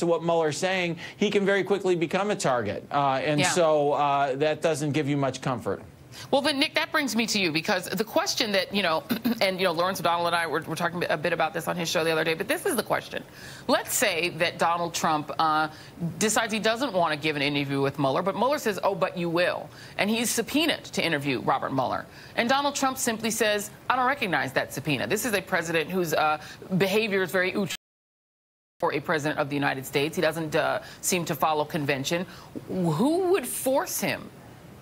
to what Mueller's saying, he can very quickly become a target. So that doesn't give you much comfort. Well, then, Nick, that brings me to you, because the question that, Lawrence O'Donnell and I were talking a bit about this on his show the other day, but this is the question. Let's say that Donald Trump decides he doesn't want to give an interview with Mueller, but Mueller says, oh, but you will. And he's subpoenaed to interview Robert Mueller. And Donald Trump simply says, I don't recognize that subpoena. This is a president whose behavior is very for a president of the United States. He doesn't seem to follow convention. Who would force him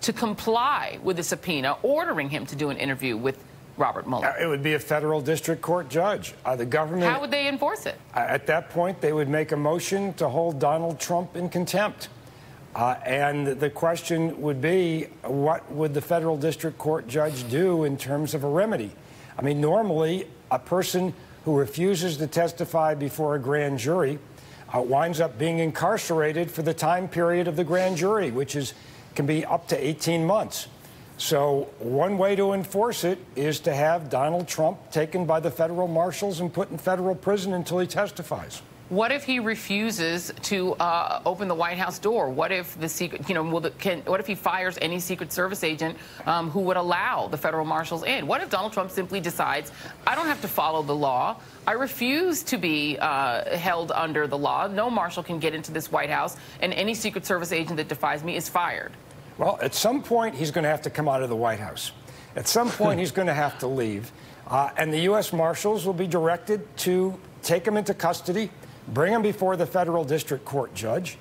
to comply with the subpoena ordering him to do an interview with Robert Mueller? It would be a federal district court judge. The government... How would they enforce it? At that point, they would make a motion to hold Donald Trump in contempt. And the question would be, what would the federal district court judge do in terms of a remedy? I mean, normally, a person who refuses to testify before a grand jury winds up being incarcerated for the time period of the grand jury, which can be up to 18 months. So one way to enforce it is to have Donald Trump taken by the federal marshals and put in federal prison until he testifies. What if he refuses to open the White House door? What if the secret, what if he fires any Secret Service agent who would allow the federal marshals in? What if Donald Trump simply decides, I don't have to follow the law. I refuse to be held under the law. No marshal can get into this White House, and any Secret Service agent that defies me is fired. Well, at some point, he's going to have to come out of the White House. At some point, he's going to have to leave. And the U.S. Marshals will be directed to take him into custody, bring him before the federal district court judge.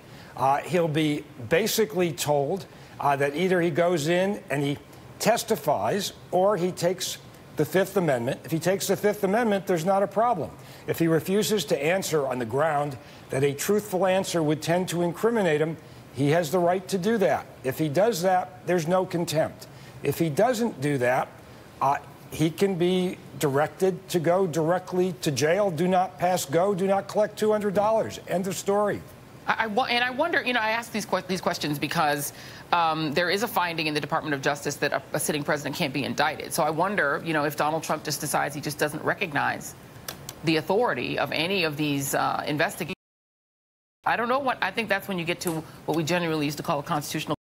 He'll be basically told that either he goes in and he testifies or he takes the Fifth Amendment. If he takes the Fifth Amendment, there's not a problem. If he refuses to answer on the ground that a truthful answer would tend to incriminate him, he has the right to do that. If he does that, there's no contempt. If he doesn't do that, he can be directed to go directly to jail. Do not pass go. Do not collect $200. End of story. And I wonder, I ask these questions because there is a finding in the Department of Justice that a sitting president can't be indicted. So I wonder, if Donald Trump just decides he just doesn't recognize the authority of any of these investigations. I don't know I think that's when you get to what we generally used to call a constitutional